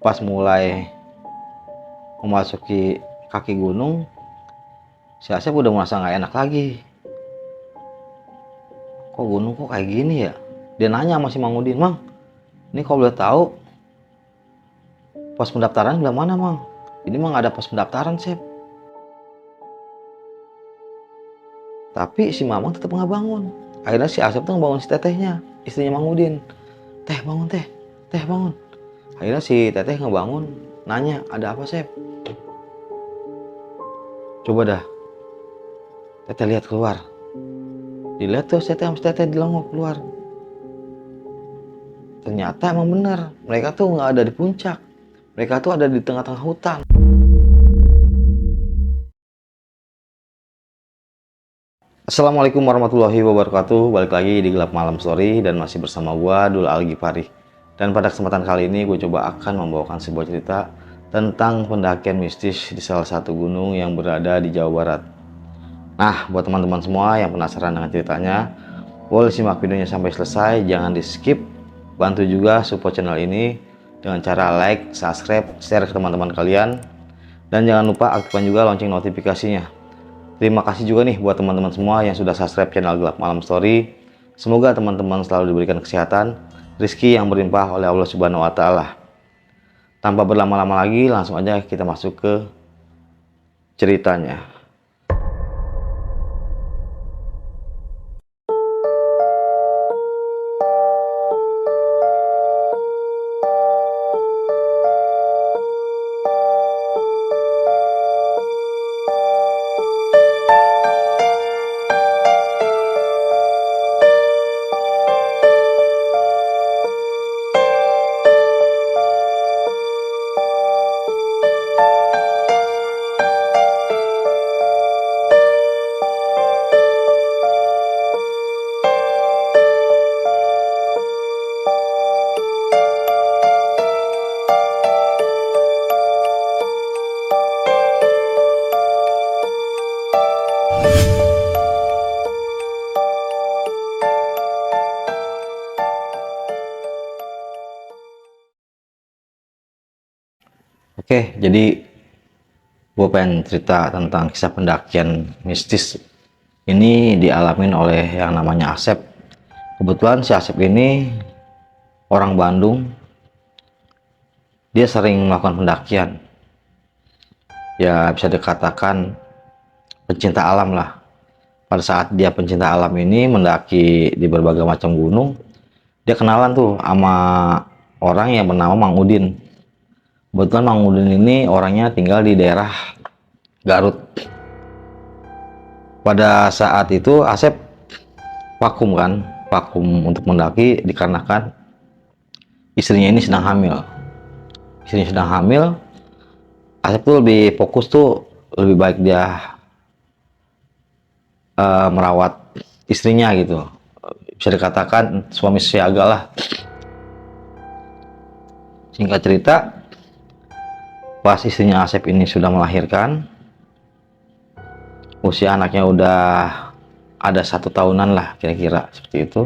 Pas mulai memasuki kaki gunung, si Asep udah merasa nggak enak lagi. Kok gunung kok kayak gini ya? Dia nanya sama si Mang Udin, "Mang, ini kalau boleh tahu pos pendaftaran di mana, Mang? Ini mah nggak ada pos pendaftaran, Sep." Tapi si Mamang tetap nggak bangun. Akhirnya si Asep tuh ngebangun si tetehnya, istrinya Mang Udin. "Teh bangun teh, teh bangun." Akhirnya si teteh ngebangun, nanya, "Ada apa, Sep?" "Coba dah, teteh lihat keluar." Dilihat tuh teteh sama si teteh dilongok keluar. Ternyata emang bener, mereka tuh nggak ada di puncak. Mereka tuh ada di tengah-tengah hutan. Assalamualaikum warahmatullahi wabarakatuh. Balik lagi di Gelap Malam Story dan masih bersama gua Dul Algifari. Dan pada kesempatan kali ini gue coba akan membawakan sebuah cerita tentang pendakian mistis di salah satu gunung yang berada di Jawa Barat. Nah, buat teman-teman semua yang penasaran dengan ceritanya, boleh simak videonya sampai selesai, jangan di skip. Bantu juga support channel ini dengan cara like, subscribe, share ke teman-teman kalian, dan jangan lupa aktifkan juga lonceng notifikasinya. Terima kasih juga nih buat teman-teman semua yang sudah subscribe channel Gelap Malam Story. Semoga teman-teman selalu diberikan kesehatan, rezeki yang berlimpah oleh Allah Subhanahu wa Ta'ala. Tanpa berlama-lama lagi, langsung aja kita masuk ke ceritanya. Oke, jadi gue pengen cerita tentang kisah pendakian mistis. Ini dialamin oleh yang namanya Asep. Kebetulan si Asep ini orang Bandung. Dia sering melakukan pendakian. Ya bisa dikatakan pencinta alam lah. Pada saat dia pencinta alam ini mendaki di berbagai macam gunung, dia kenalan tuh sama orang yang bernama Mang Udin. Kebetulan Mang Udin ini orangnya tinggal di daerah Garut. Pada saat itu Asep vakum untuk mendaki dikarenakan istrinya ini sedang hamil. Istrinya sedang hamil, Asep tuh lebih fokus tuh lebih baik dia merawat istrinya gitu. Bisa dikatakan suami siaga lah. Singkat cerita, pas istrinya Asep ini sudah melahirkan, usia anaknya udah ada 1 tahunan lah kira-kira seperti itu.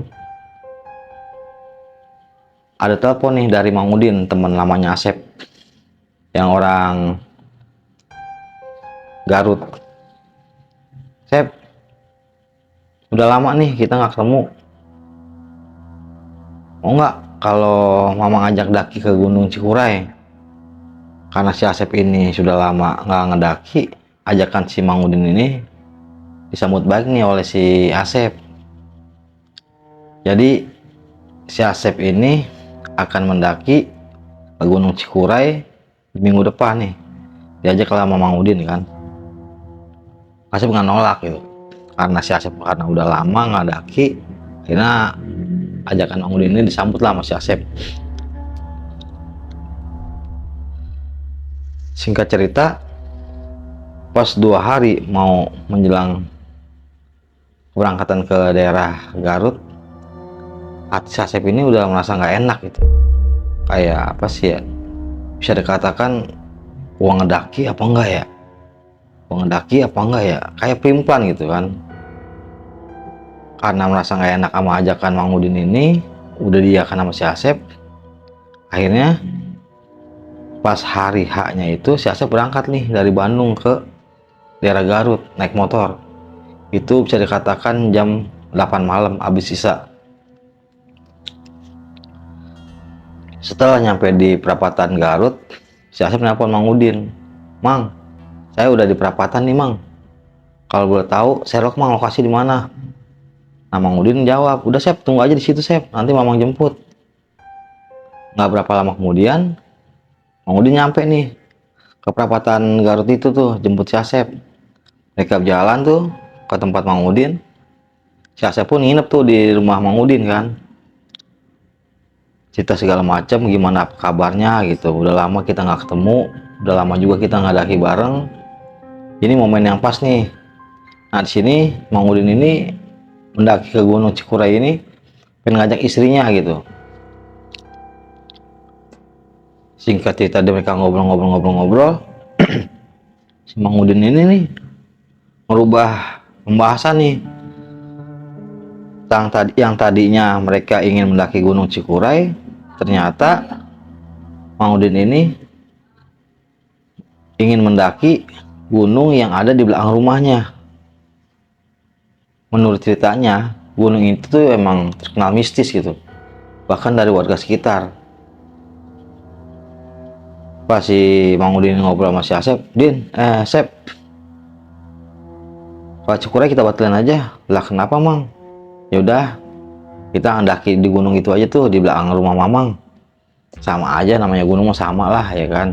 Ada telepon nih dari Mang Udin, teman lamanya Asep, yang orang Garut. "Sep, udah lama nih kita nggak ketemu. Mau nggak kalau Mama ngajak daki ke Gunung Cikuray? Karena si Asep ini sudah lama nggak ngedaki, ajakan si Mang Udin ini disambut baik nih oleh si Asep. Jadi si Asep ini akan mendaki ke Gunung Cikuray minggu depan nih. Diajak lah sama Mang Udin kan. Asep nggak nolak gitu. Karena si Asep karena udah lama nggak daki, akhirnya ajakan Mang Udin ini disambut lah sama si Asep. Singkat cerita, pas 2 hari mau menjelang keberangkatan ke daerah Garut, hati si Asep ini udah merasa nggak enak gitu. Kayak apa sih ya, bisa dikatakan uang ngedaki apa enggak ya, kayak primplan gitu kan. Karena merasa nggak enak sama ajakan Mang Udin ini, udah diiyakan sama si Asep. Akhirnya pas hari H-nya itu si Asep berangkat nih dari Bandung ke daerah Garut naik motor. Itu bisa dikatakan jam 8 malam habis sisa. Setelah nyampe di perapatan Garut, si Asep nelpon Mang Udin. "Mang, saya udah di perapatan nih, Mang. Kalau boleh tahu, Sherlock Mang lokasi di mana?" Nah, Mang Udin jawab, "Udah Sep, tunggu aja di situ Sep, nanti Mamang jemput." Nggak berapa lama kemudian, Mang Udin nyampe nih ke perapatan Garut itu tuh, jemput si Asep. Mereka jalan tuh ke tempat Mang Udin. Si Asep pun nginep tuh di rumah Mang Udin kan. Cerita segala macam, gimana kabarnya gitu. Udah lama kita nggak ketemu, udah lama juga kita nggak daki bareng. Ini momen yang pas nih. Nah di sini Mang Udin ini mendaki ke Gunung Cikuray ini pengen ngajak istrinya gitu. Singkat cerita mereka ngobrol-ngobrol, si Mang Udin ini nih merubah pembahasan nih. Yang tadinya mereka ingin mendaki Gunung Cikuray, ternyata Mang Udin ini ingin mendaki gunung yang ada di belakang rumahnya. Menurut ceritanya, gunung itu tuh emang terkenal mistis gitu, bahkan dari warga sekitar. Pas si Mang Udin ngobrol sama si Asep, Sep, Pak Cikuray kita batalin aja. Lah kenapa Mang? Yaudah, kita mendaki di gunung itu aja tuh di belakang rumah Mamang. Sama aja namanya gunung mah sama lah ya kan.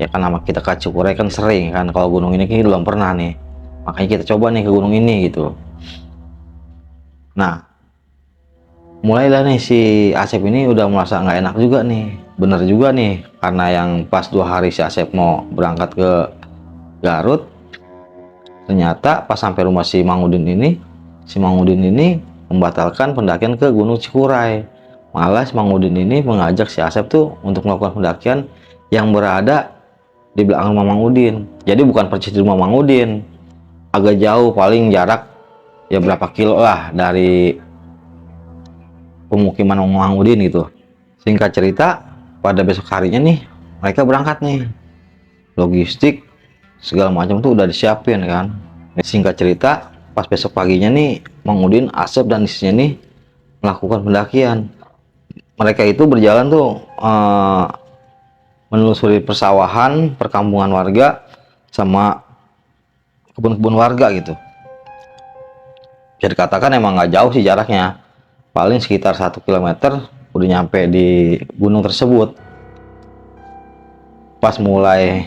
Ya kan nama kita ke Cikuray kan sering kan. Kalau gunung ini kan belum pernah nih. Makanya kita coba nih ke gunung ini gitu. Nah, mulailah nih si Asep ini udah merasa nggak enak juga nih. Bener juga nih, karena yang pas 2 hari si Asep mau berangkat ke Garut, ternyata pas sampai rumah si Mang Udin ini membatalkan pendakian ke Gunung Cikuray. Malah si Mang Udin ini mengajak si Asep tuh untuk melakukan pendakian yang berada di belakang rumah Mang Udin. Jadi bukan persis di rumah Mang Udin, agak jauh, paling jarak ya berapa kilo lah dari pemukiman Mang Udin gitu. Singkat cerita, pada besok harinya nih mereka berangkat nih. Logistik segala macam tuh udah disiapin kan. Singkat cerita, pas besok paginya nih Mang Udin, Asep dan istrinya nih melakukan pendakian. Mereka itu berjalan tuh menelusuri persawahan, perkampungan warga sama kebun-kebun warga gitu. Bisa dikatakan emang nggak jauh sih jaraknya, paling sekitar 1 kilometer udah nyampe di gunung tersebut. Pas mulai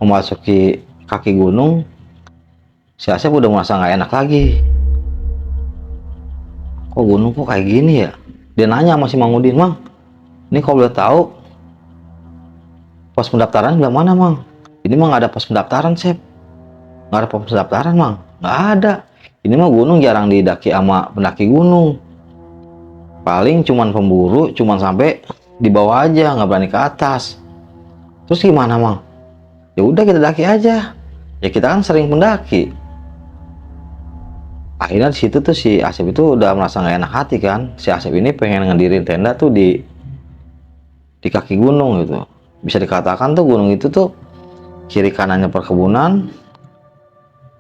memasuki kaki gunung, si Asep udah merasa nggak enak lagi. Kok gunung kok kayak gini ya? Dia nanya sama si Mang Udin, "Mang, ini kalau boleh tahu pos pendaftaran di mana Mang?" "Ini mah nggak ada pos pendaftaran Sep." "Nggak ada pos pendaftaran Mang?" "Nggak ada. Ini mah gunung jarang didaki sama pendaki gunung. Paling cuman pemburu, cuman sampai di bawah aja, nggak berani ke atas." "Terus gimana Mang?" "Ya udah kita daki aja. Ya kita kan sering pendaki." Akhirnya di situ tuh si Asep itu udah merasa nggak enak hati kan. Si Asep ini pengen ngedirin tenda tuh di kaki gunung gitu. Bisa dikatakan tuh gunung itu tuh kiri kanannya perkebunan,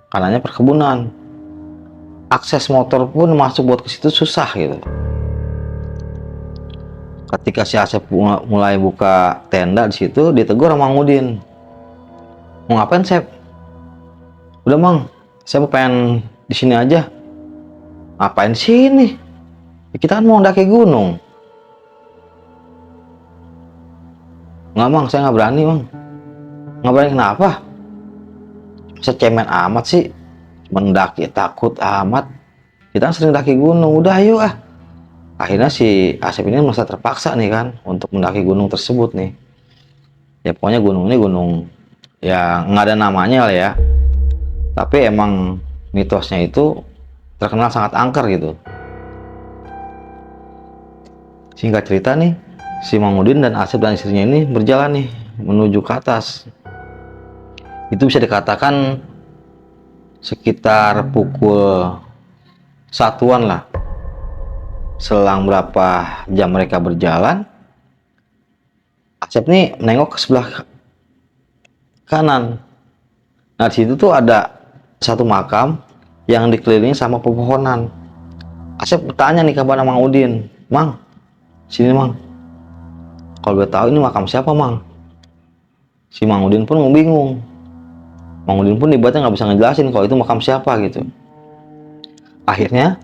kanannya perkebunan. Akses motor pun masuk buat ke situ susah gitu. Ketika si Asep mulai buka tenda di situ, ditegur sama Mang Udin. "Mau ngapain Sep?" "Udah Mang, saya mau pengen di sini aja." "Ngapain di sini? Ya, kita kan mau mendaki gunung." "Nggak Mang, saya nggak berani Mang." "Nggak berani kenapa? Masa cemen amat sih, mendaki takut amat. Kita kan sering daki gunung, udah ayo ah." Akhirnya si Asep ini merasa terpaksa nih kan untuk mendaki gunung tersebut nih. Ya pokoknya gunung ini gunung ya nggak ada namanya lah ya, tapi emang mitosnya itu terkenal sangat angker gitu. Singkat cerita nih, si Mang Udin dan Asep dan istrinya ini berjalan nih menuju ke atas. Itu bisa dikatakan sekitar pukul 1-an lah. Selang berapa jam mereka berjalan, Asep nih menengok ke sebelah kanan. Nah di situ tuh ada satu makam yang dikelilingi sama pepohonan. Asep bertanya nih kepada Mang Udin, "Mang, sini Mang, kalau gue tahu ini makam siapa Mang?" Si Mang Udin pun bingung. Mang Udin pun ibaratnya nggak bisa ngejelasin kalau itu makam siapa gitu. Akhirnya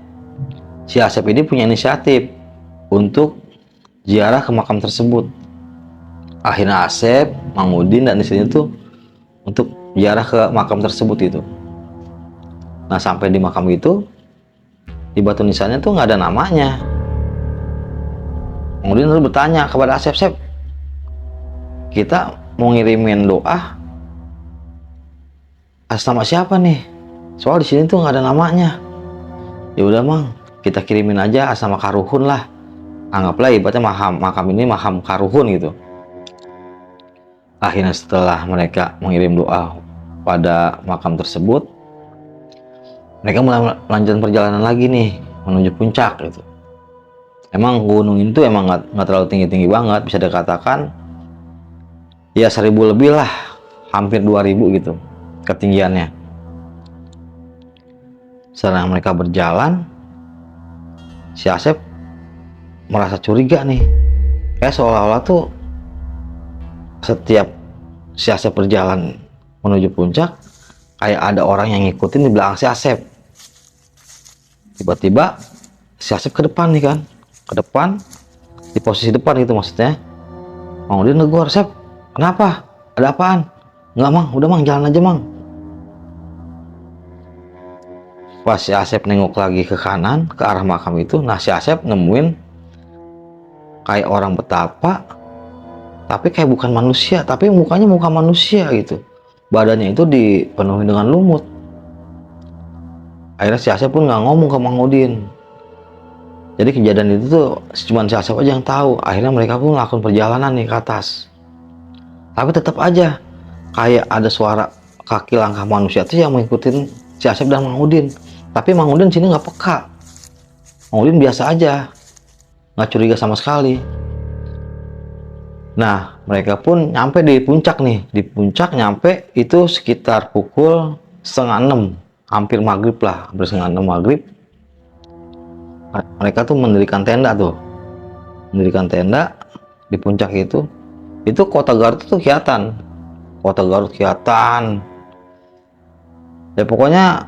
si Asep ini punya inisiatif untuk ziarah ke makam tersebut. Akhirnya Asep, Mang Udin dan istrinya tuh untuk ziarah ke makam tersebut itu. Nah sampai di makam itu, di batu nisannya tuh nggak ada namanya. Mang Udin lalu bertanya kepada Asep, "Sep, kita mau ngirimin doa atas nama siapa nih? Soal di sini tuh nggak ada namanya." "Ya udah Mang, kita kirimin aja atas nama Karuhun lah. Anggaplah ibaratnya makam ini makam Karuhun gitu." Akhirnya setelah mereka mengirim doa pada makam tersebut, mereka mulai melanjutkan perjalanan lagi nih menuju puncak gitu. Emang gunung itu emang nggak terlalu tinggi-tinggi banget, bisa dikatakan ya 1000 lebih lah, hampir 2000 gitu ketinggiannya. Setelah mereka berjalan, si Asep merasa curiga nih, kayak seolah-olah tuh setiap si Asep berjalan menuju puncak, kayak ada orang yang ngikutin di belakang si Asep. Tiba-tiba si Asep ke depan nih kan, ke depan, di posisi depan gitu maksudnya. Mang Udin negor, "Sep, kenapa? Ada apaan?" "Enggak Mang, udah Mang, jalan aja Mang." Pas si Asep nengok lagi ke kanan, ke arah makam itu, nah si Asep nemuin kayak orang betapa, tapi kayak bukan manusia, tapi mukanya muka manusia gitu. Badannya itu dipenuhi dengan lumut. Akhirnya si Asep pun nggak ngomong ke Mang Udin. Jadi kejadian itu tuh cuma si Asep aja yang tahu. Akhirnya mereka pun melakukan perjalanan nih ke atas. Tapi tetap aja kayak ada suara kaki langkah manusia tuh yang mengikuti si Asep dan Mang Udin. Tapi Mang Udin sini nggak peka. Mang Udin biasa aja, nggak curiga sama sekali. Nah, mereka pun nyampe di puncak nih. Di puncak nyampe itu sekitar pukul 5:30, hampir maghrib lah, hampir 5:30 maghrib. Mereka tuh mendirikan tenda tuh. Mendirikan tenda di puncak itu. Itu kota Garut tuh kelihatan. Kota Garut kelihatan. Ya pokoknya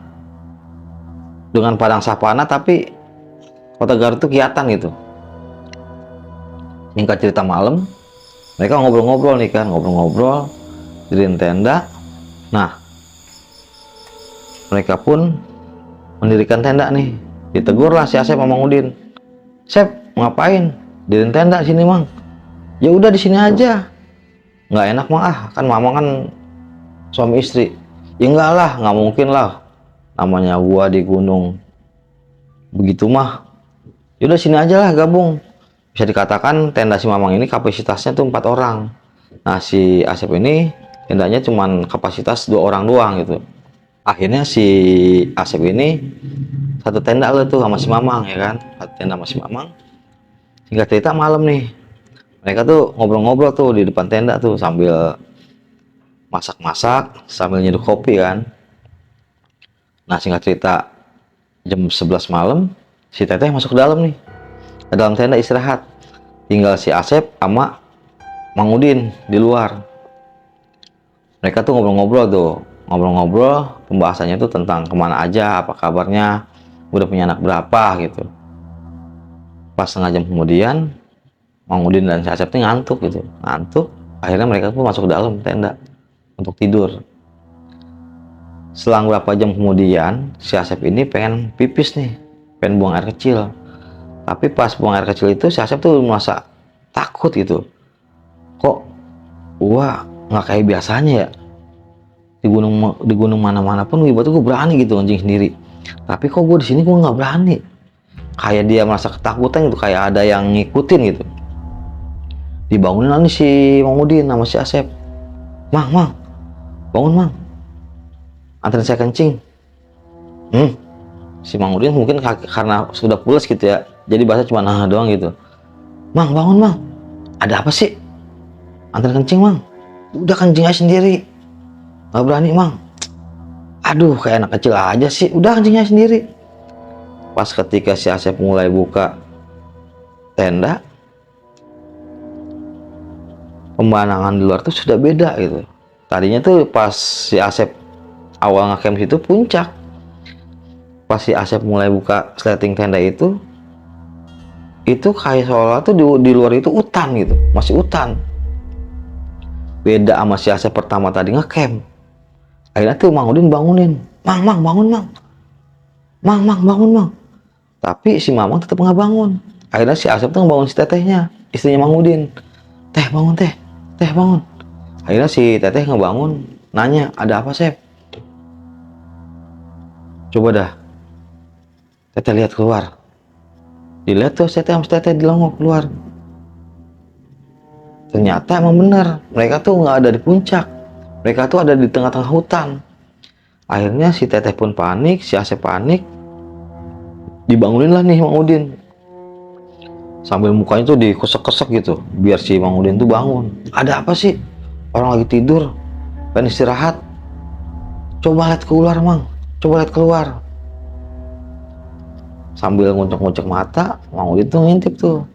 dengan padang savana tapi kota Garut tuh kelihatan gitu. Singkat cerita malam, mereka ngobrol-ngobrol nih kan, ngobrol-ngobrol, diriin tenda. Nah, mereka pun mendirikan tenda nih. Ditegurlah si Asep sama Mang Udin. "Sep, ngapain? Diriin tenda sini Mang." "Ya udah di sini aja." "Nggak enak Mang, kan Mama kan suami istri." "Ya enggak lah, nggak mungkin lah. Namanya gua di gunung begitu mah. Yaudah sini aja lah gabung." Bisa dikatakan tenda si Mamang ini kapasitasnya tuh 4 orang. Nah si Asep ini tendanya cuman kapasitas 2 orang doang gitu. Akhirnya si Asep ini satu tenda lah tuh sama si Mamang ya kan, satu tenda sama si Mamang. Singkat cerita malam nih, mereka tuh ngobrol-ngobrol tuh di depan tenda tuh sambil masak-masak, sambil nyeduh kopi kan. Nah singkat cerita jam 11 malam si Teteh masuk ke dalam nih, ke dalam tenda istirahat. Tinggal si Asep sama Mang Udin di luar. Mereka tuh ngobrol-ngobrol, pembahasannya tuh tentang kemana aja, apa kabarnya, udah punya anak berapa gitu. Pas setengah jam kemudian, Mang Udin dan si Asep tuh ngantuk gitu, ngantuk. Akhirnya mereka tuh masuk ke dalam tenda untuk tidur. Selang berapa jam kemudian, si Asep ini pengen pipis nih, pengen buang air kecil. Tapi pas buang air kecil itu si Asep tuh merasa takut gitu. Kok gua nggak kayak biasanya ya? Di gunung mana-mana pun ibaratnya gue berani gitu kencing sendiri. Tapi kok gue di sini gue nggak berani. Kayak dia merasa ketakutan gitu, kayak ada yang ngikutin gitu. Dibangunin nih si Mang Udin sama si Asep. Mang, bangun Mang. Anterin saya kencing. Si Mang Udin mungkin karena sudah pulas gitu ya, jadi bahasa cuma nah doang gitu. Mang, bangun Mang. Ada apa sih? anterin kencing mang. Udah kencing aja sendiri. Nggak berani mang. Aduh kayak anak kecil aja sih, udah kencing aja sendiri. Pas ketika si Asep mulai buka tenda, pemandangan di luar tuh sudah beda gitu. Tadinya tuh pas si Asep awal ngecamp situ puncak. Pas si Asep mulai buka sleting tenda itu kayak seolah tuh di luar itu hutan gitu, masih hutan. Beda sama si Asep pertama tadi ngecamp. Akhirnya tuh Mang Udin bangunin, mang bangun mang bangun mang. Tapi si Mamang tetap nggak bangun. Akhirnya si Asep tuh ngebangun si tetehnya, istrinya Mang Udin. Teh bangun teh bangun. Akhirnya si teteh ngebangun, nanya ada apa Sep? Coba dah teteh lihat keluar. Dilihat tuh teteh dilongok keluar. Ternyata emang bener, mereka tuh nggak ada di puncak, mereka tuh ada di tengah-tengah hutan. Akhirnya si teteh pun panik, si Asep panik, dibangunin lah nih Mang Udin. Sambil mukanya tuh dikesek-kesek gitu, biar si Mang Udin tuh bangun. Ada apa sih? Orang lagi tidur, pengen istirahat. Coba lihat keluar Mang, coba lihat keluar. Sambil nguncek-nguncek mata, Mang Udin tuh ngintip tuh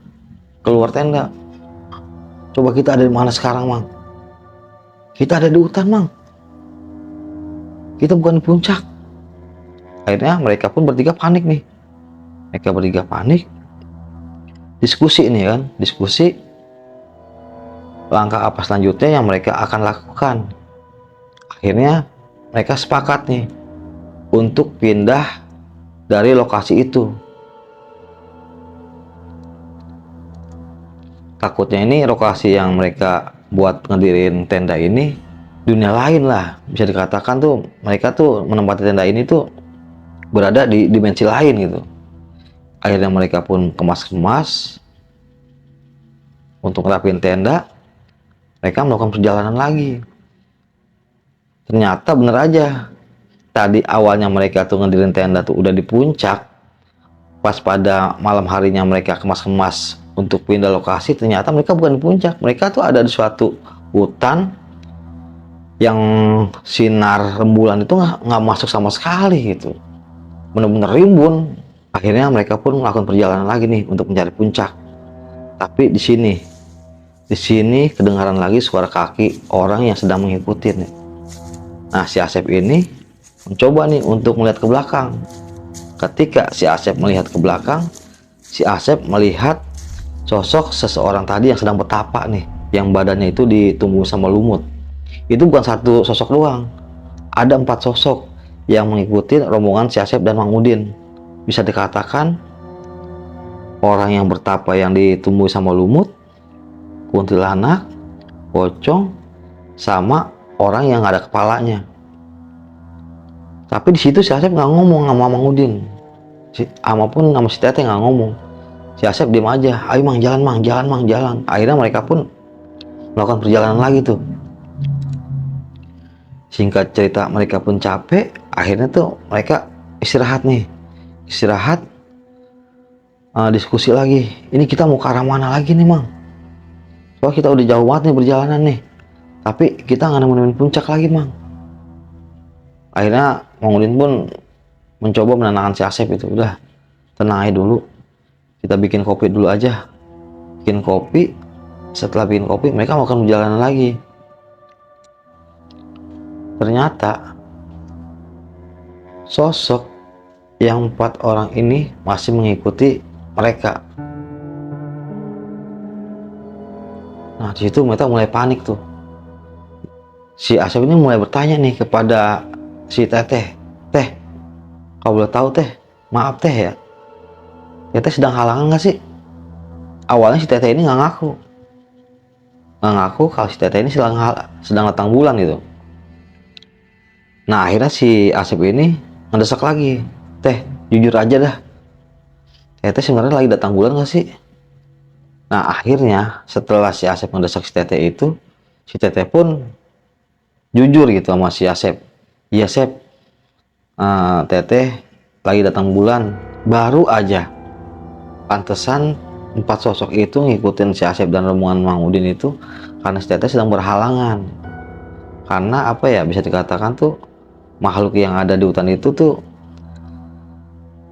keluar tenda. Coba kita ada di mana sekarang Mang? Kita ada di hutan Mang. Kita bukan di puncak. Akhirnya mereka pun bertiga panik nih. Mereka bertiga panik. Diskusi nih kan, diskusi langkah apa selanjutnya yang mereka akan lakukan. Akhirnya mereka sepakat nih untuk pindah dari lokasi itu. Takutnya ini lokasi yang mereka buat ngedirin tenda ini dunia lain lah, bisa dikatakan tuh mereka tuh menempati tenda ini tuh berada di dimensi lain gitu. Akhirnya mereka pun kemas-kemas untuk ngerapin tenda. Mereka melakukan perjalanan lagi. Ternyata bener aja, tadi awalnya mereka tuh ngedirin tenda tuh udah di puncak. Pas pada malam harinya mereka kemas-kemas untuk pindah lokasi, ternyata mereka bukan di puncak, mereka tuh ada di suatu hutan yang sinar rembulan itu nggak masuk sama sekali gitu, bener-bener rimbun. Akhirnya mereka pun melakukan perjalanan lagi nih untuk mencari puncak. Tapi di sini kedengaran lagi suara kaki orang yang sedang mengikuti nih. Nah si Asep ini mencoba nih untuk melihat ke belakang. Ketika si Asep melihat ke belakang, si Asep melihat sosok seseorang tadi yang sedang bertapa nih, yang badannya itu ditumbuh sama lumut. Itu bukan satu sosok doang, ada 4 sosok yang mengikuti rombongan si Asep dan Mang Udin. Bisa dikatakan orang yang bertapa yang ditumbuh sama lumut, kuntilanak, pocong, sama orang yang nggak ada kepalanya. Tapi di situ si Asep nggak ngomong sama Mang Udin, pun sama si Teteh nggak ngomong. Si Asep diem aja, ayo Mang jalan Mang, jalan. Akhirnya mereka pun melakukan perjalanan lagi tuh. Singkat cerita mereka pun capek, akhirnya tuh mereka istirahat nih. Diskusi lagi, ini kita mau ke arah mana lagi nih Mang? Soalnya kita udah jauh banget nih perjalanan nih, tapi kita nggak nemuin puncak lagi Mang. Akhirnya Mang Udin pun mencoba menenangkan si Asep itu, udah tenang aja dulu, kita bikin kopi dulu aja. Bikin kopi, setelah bikin kopi mereka melakukan perjalanan lagi. Ternyata sosok yang 4 orang ini masih mengikuti mereka. Nah di situ mereka mulai panik tuh. Si Asep ini mulai bertanya nih kepada si Teteh, Teh, kalau boleh tahu Teh, maaf Teh ya, Teteh sedang halangan nggak sih? Awalnya si Teteh ini nggak ngaku kalau si Teteh ini sedang datang bulan gitu. Nah akhirnya si Asep ini mendesak lagi, Teh jujur aja dah, Teteh sebenarnya lagi datang bulan nggak sih? Nah akhirnya setelah si Asep mendesak si Teteh itu, si Teteh pun jujur gitu sama si Asep. Iya Sep, Teteh lagi datang bulan, baru aja. Pantesan empat sosok itu ngikutin si Asep dan rombongan Mang Udin itu karena si Teteh sedang berhalangan. Karena apa ya, bisa dikatakan tuh makhluk yang ada di hutan itu tuh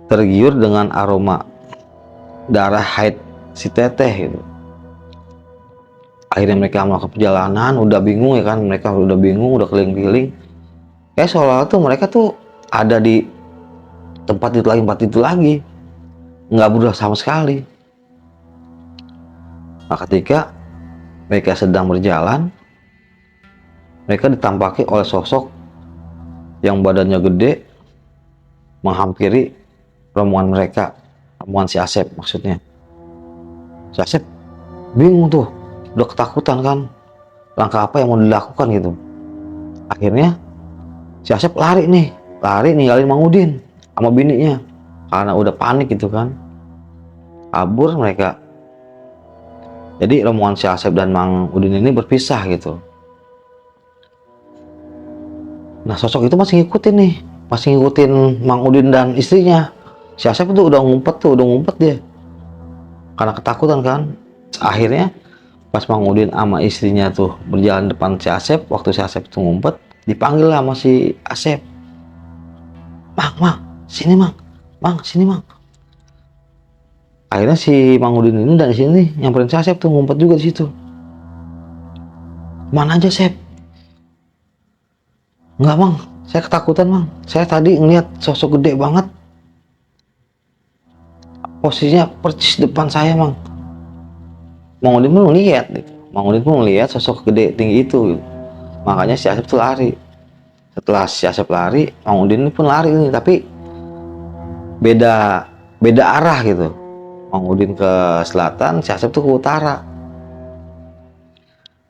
tergiur dengan aroma darah haid si Teteh gitu. Akhirnya mereka melakukan perjalanan, udah bingung ya kan, mereka udah bingung, udah keliling-keliling. Kayak seolah-olah tuh mereka tuh ada di tempat itu lagi, nggak berubah sama sekali. Nah, ketika mereka sedang berjalan, mereka ditampaki oleh sosok yang badannya gede menghampiri rombongan mereka, rombongan si Asep maksudnya. Si Asep bingung tuh, udah ketakutan kan, langkah apa yang mau dilakukan gitu. Akhirnya si Asep lari ninggalin Mang Udin sama bininya karena udah panik gitu kan, kabur mereka. Jadi rombongan si Asep dan Mang Udin ini berpisah gitu. Nah, sosok itu masih ngikutin Mang Udin dan istrinya. Si Asep itu udah ngumpet dia karena ketakutan kan. Akhirnya pas Mang Udin sama istrinya tuh berjalan depan si Asep, waktu si Asep tuh ngumpet, dipanggil lah sama si Asep. Mang, sini Mang. Akhirnya si Mang Udin ini dan di sini nyamperin si Asep tuh, ngumpet juga di situ. Mana aja, Sep? Enggak, Mang, saya ketakutan, Mang. Saya tadi ngeliat sosok gede banget. Posisinya persis depan saya, Mang. Mang Udin pun ngeliat gitu. Mang Udin pun ngeliat sosok gede tinggi itu gitu. Makanya si Asep tuh lari. Setelah si Asep lari, Mang Udin pun lari nih, tapi beda arah gitu. Mang Udin ke selatan, si Asep tuh ke utara.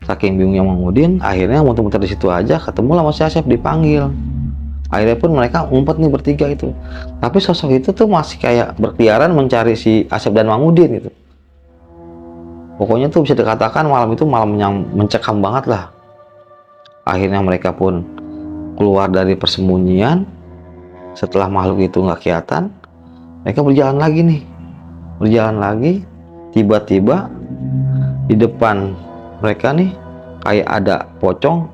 Saking bingungnya Mang Udin, akhirnya muter-muter di situ aja, ketemu sama si Asep, dipanggil. Akhirnya pun mereka ngumpet nih bertiga itu. Tapi sosok itu tuh masih kayak berkeliaran mencari si Asep dan Mang Udin gitu. Pokoknya tuh bisa dikatakan malam itu malam yang mencekam banget lah. Akhirnya mereka pun keluar dari persembunyian. Setelah makhluk itu nggak kelihatan, mereka berjalan lagi. Tiba-tiba di depan mereka nih kayak ada pocong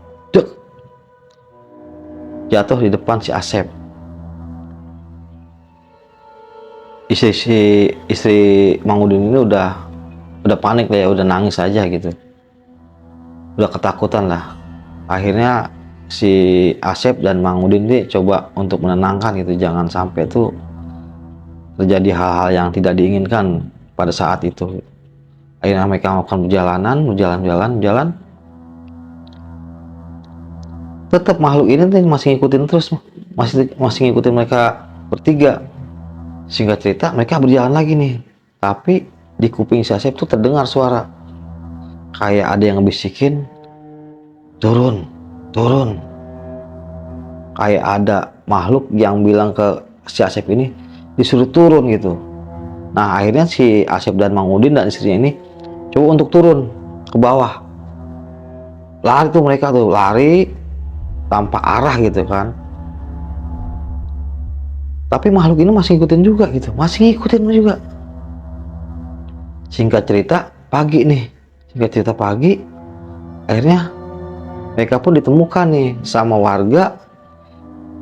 jatuh di depan si Asep. Istri Mang Udin ini udah panik lah ya, udah nangis aja gitu, udah ketakutan lah. Akhirnya si Asep dan Mang Udin ini coba untuk menenangkan gitu, jangan sampai tuh terjadi hal-hal yang tidak diinginkan pada saat itu. Akhirnya mereka melakukan berjalan. Tetap makhluk ini tuh masih ngikutin terus, masih ngikutin mereka bertiga. Singkat cerita, mereka berjalan lagi nih, tapi di kuping si Asep tuh terdengar suara kayak ada yang ngebisikin, turun. Kayak ada makhluk yang bilang ke si Asep ini disuruh turun gitu. Nah, akhirnya si Asep dan Mang Udin dan istrinya ini coba untuk turun ke bawah. Mereka tuh lari tanpa arah gitu kan. Tapi makhluk ini masih ngikutin juga. Singkat cerita pagi, akhirnya mereka pun ditemukan nih sama warga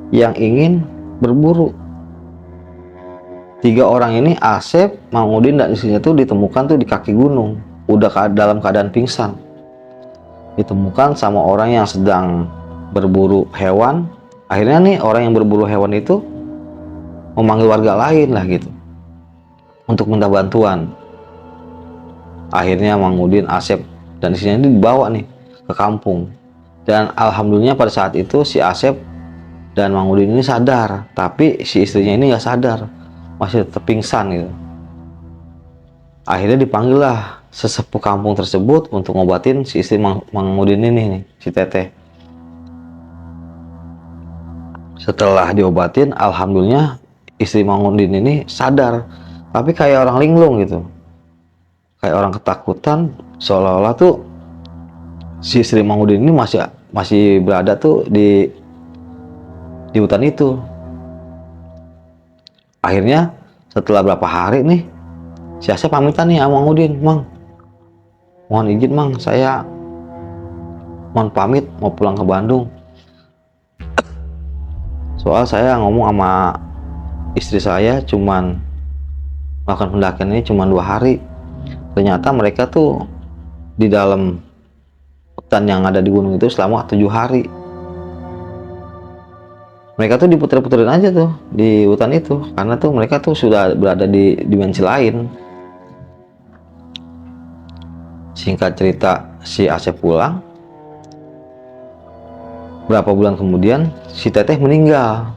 yang ingin berburu. 3 orang ini, Asep, Mang Udin dan istrinya tuh ditemukan tuh di kaki gunung, udah dalam keadaan pingsan. Ditemukan sama orang yang sedang berburu hewan. Akhirnya nih orang yang berburu hewan itu memanggil warga lain lah gitu untuk minta bantuan. Akhirnya Mang Udin, Asep dan istrinya ini dibawa nih ke kampung. Dan alhamdulillah pada saat itu si Asep dan Mang Udin ini sadar, tapi si istrinya ini nggak sadar, masih tetap pingsan gitu. Akhirnya dipanggil lah sesepuh kampung tersebut untuk ngobatin si istri Mang Udin ini nih, si Teteh. Setelah diobatin, alhamdulillah istri Mang Udin ini sadar, tapi kayak orang linglung gitu, kayak orang ketakutan, seolah-olah tuh si istri Mang Udin ini masih berada tuh di hutan itu. Akhirnya setelah berapa hari nih, Si Asep pamitan nih sama Mang Udin, Mang, mohon izin Mang, saya mohon pamit mau pulang ke Bandung. Soal saya ngomong sama istri saya cuman melakukan pendakian ini cuma 2 hari. Ternyata mereka tuh di dalam hutan yang ada di gunung itu selama 7 hari. Mereka tuh diputer-puterin aja tuh di hutan itu, karena tuh mereka tuh sudah berada di dimensi lain. Singkat cerita, si Asep pulang. Berapa bulan kemudian si Teteh meninggal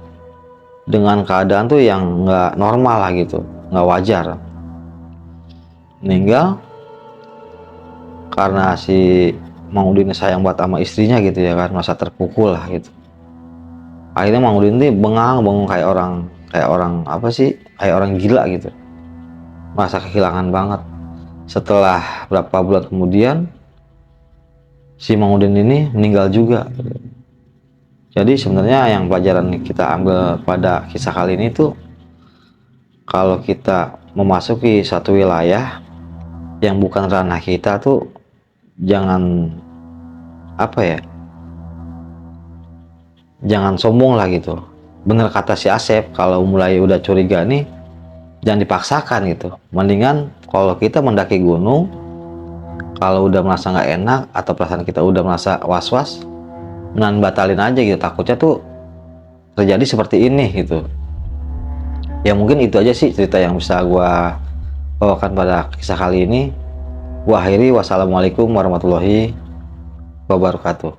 dengan keadaan tuh yang nggak normal lah gitu, nggak wajar. Meninggal karena si Mang Udin sayang buat sama istrinya gitu ya kan, merasa terpukul lah gitu. Akhirnya Mang Udin tuh bengong kayak orang apa sih, kayak orang gila gitu, merasa kehilangan banget. Setelah berapa bulan kemudian si Mang Udin ini meninggal juga. Jadi sebenarnya yang pelajaran kita ambil pada kisah kali ini tuh, kalau kita memasuki satu wilayah yang bukan ranah kita tuh jangan apa ya, jangan sombong lah gitu. Bener kata si Asep, kalau mulai udah curiga nih jangan dipaksakan gitu. Mendingan kalau kita mendaki gunung, kalau udah merasa nggak enak atau perasaan kita udah merasa was-was, mendingan batalin aja gitu. Takutnya tuh terjadi seperti ini gitu. Ya mungkin itu aja sih cerita yang bisa gua bawakan pada kisah kali ini. Gua akhiri, wassalamualaikum warahmatullahi wabarakatuh.